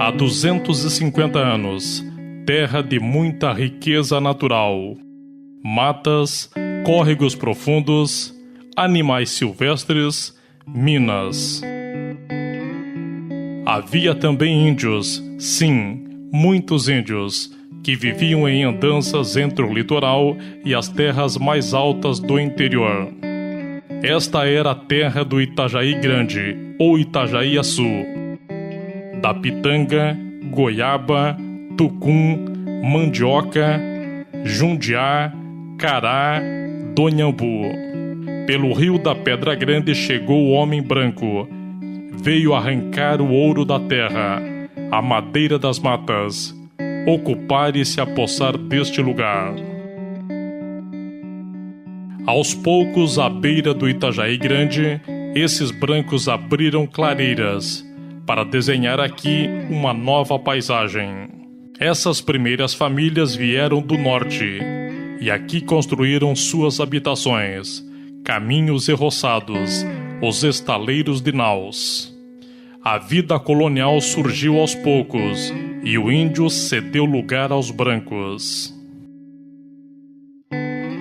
Há 250 anos, terra de muita riqueza natural. Matas, córregos profundos, animais silvestres, minas. Havia também índios, sim, muitos índios, que viviam em andanças entre o litoral e as terras mais altas do interior. Esta era a terra do Itajaí Grande, ou Itajaí-Açu, da pitanga, goiaba, tucum, mandioca, jundiá, cará, donhambu. Pelo rio da Pedra Grande chegou o homem branco. Veio arrancar o ouro da terra, a madeira das matas, ocupar e se apossar deste lugar. Aos poucos, à beira do Itajaí Grande, esses brancos abriram clareiras para desenhar aqui uma nova paisagem. Essas primeiras famílias vieram do norte e aqui construíram suas habitações, caminhos e roçados, os estaleiros de naus. A vida colonial surgiu aos poucos e o índio cedeu lugar aos brancos.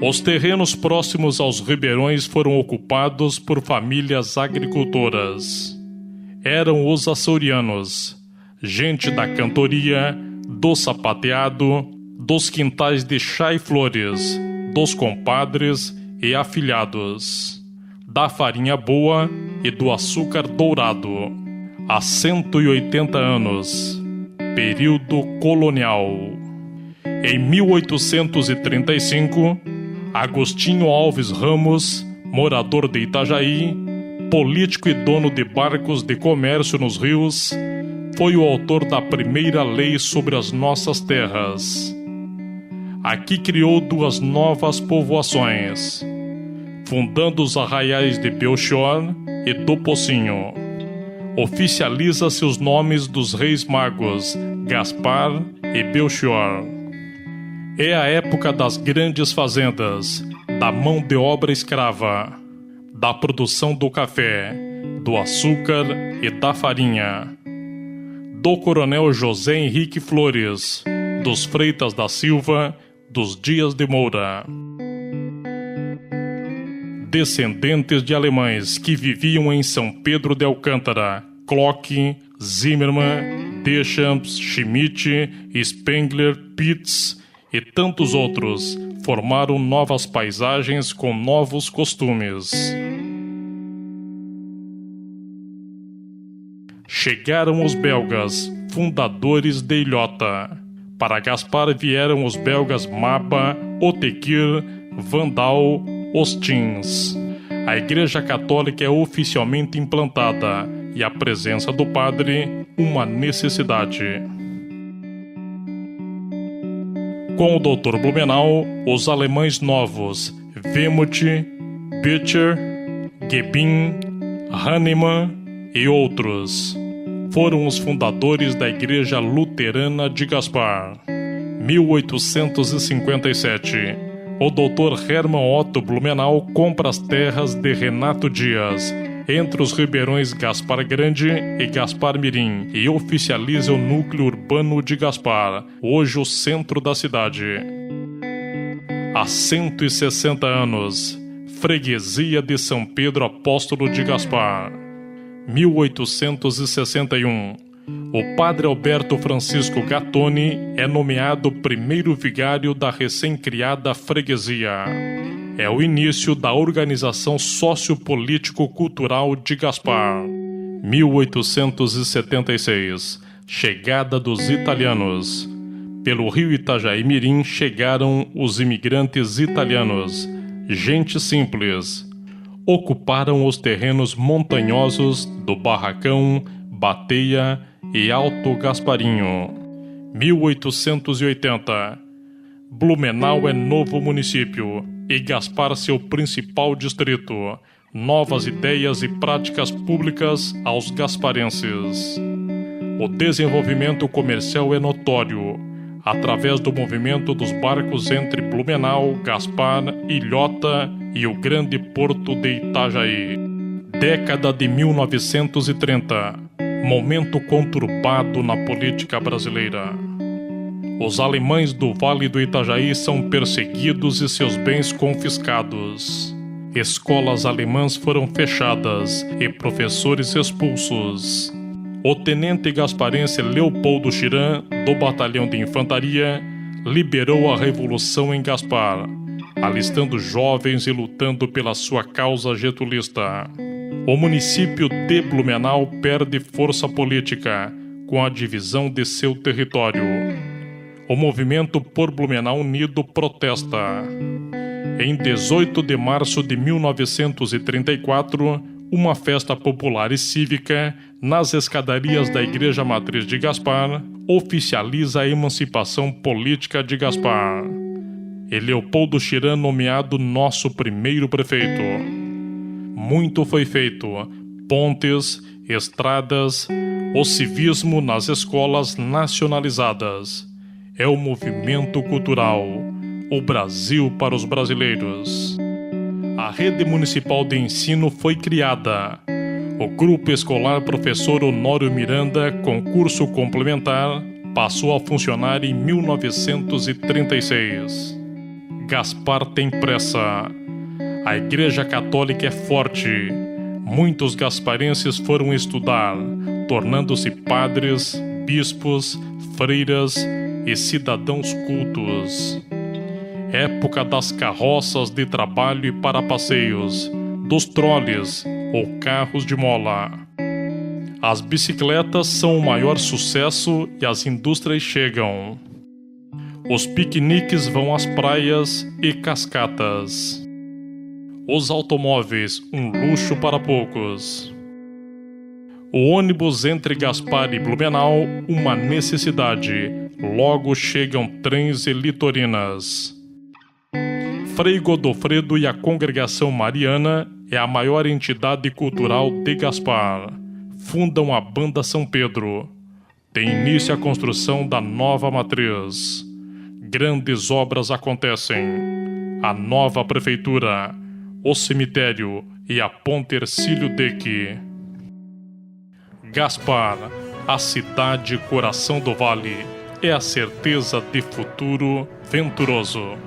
Os terrenos próximos aos ribeirões foram ocupados por famílias agricultoras. Eram os açorianos, gente da cantoria, do sapateado, dos quintais de chá e flores, dos compadres e afilhados, da farinha boa e do açúcar dourado. Há 180 anos, período colonial. Em 1835, Agostinho Alves Ramos, morador de Itajaí, político e dono de barcos de comércio nos rios, foi o autor da primeira lei sobre as nossas terras. Aqui criou 2 novas povoações, fundando os arraiais de Belchior e do Pocinho. Oficializa-se os nomes dos reis magos, Gaspar e Belchior. É a época das grandes fazendas, da mão de obra escrava, da produção do café, do açúcar e da farinha, do coronel José Henrique Flores, dos Freitas da Silva, dos Dias de Moura. Descendentes de alemães que viviam em São Pedro de Alcântara, Klock, Zimmermann, Deschamps, Schmidt, Spengler, Pitts e tantos outros formaram novas paisagens com novos costumes. Chegaram os belgas, fundadores de Ilhota. Para Gaspar vieram os belgas Maba, Otekir, Vandal, Ostins. A Igreja Católica é oficialmente implantada e a presença do padre uma necessidade. Com o Dr. Blumenau, os alemães novos Wemuth, Bütcher, Gebin, Hahnemann e outros foram os fundadores da Igreja Luterana de Gaspar. 1857. O Dr. Hermann Otto Blumenau compra as terras de Renato Dias, entre os ribeirões Gaspar Grande e Gaspar Mirim, e oficializa o núcleo urbano de Gaspar, hoje o centro da cidade. Há 160 anos, freguesia de São Pedro Apóstolo de Gaspar. 1861. O padre Alberto Francisco Gattoni é nomeado primeiro vigário da recém-criada freguesia. É o início da organização sociopolítico-cultural de Gaspar. 1876. Chegada dos italianos. Pelo rio Itajaí-Mirim chegaram os imigrantes italianos, gente simples. Ocuparam os terrenos montanhosos do Barracão, Bateia e Alto Gasparinho. 1880. Blumenau é novo município e Gaspar seu principal distrito. Novas ideias e práticas públicas aos gasparenses. O desenvolvimento comercial é notório, através do movimento dos barcos entre Blumenau, Gaspar, Ilhota e o grande porto de Itajaí. Década de 1930. Momento conturbado na política brasileira. Os alemães do Vale do Itajaí são perseguidos e seus bens confiscados. Escolas alemãs foram fechadas e professores expulsos. O tenente gasparense Leopoldo Chiran, do Batalhão de Infantaria, liderou a revolução em Gaspar, alistando jovens e lutando pela sua causa getulista. O município de Blumenau perde força política com a divisão de seu território. O movimento por Blumenau Unido protesta. Em 18 de março de 1934, uma festa popular e cívica nas escadarias da Igreja Matriz de Gaspar oficializa a emancipação política de Gaspar. E Leopoldo Chiran nomeado nosso primeiro prefeito. Muito foi feito: pontes, estradas, o civismo nas escolas nacionalizadas. É o movimento cultural, o Brasil para os brasileiros. A rede municipal de ensino foi criada. O grupo escolar Professor Honório Miranda, com curso complementar, passou a funcionar em 1936. Gaspar tem pressa. A Igreja Católica é forte. Muitos gasparenses foram estudar, tornando-se padres, bispos, freiras e cidadãos cultos. Época das carroças de trabalho e para passeios, dos troles ou carros de mola. As bicicletas são o maior sucesso e as indústrias chegam. Os piqueniques vão às praias e cascatas. Os automóveis, um luxo para poucos. O ônibus entre Gaspar e Blumenau, uma necessidade. Logo chegam trens e litorinas. Frei Godofredo e a Congregação Mariana é a maior entidade cultural de Gaspar. Fundam a Banda São Pedro. Tem início a construção da nova matriz. Grandes obras acontecem. A nova prefeitura, o cemitério e a Ponte Hercílio Deck. Gaspar, a cidade coração do vale, é a certeza de futuro venturoso.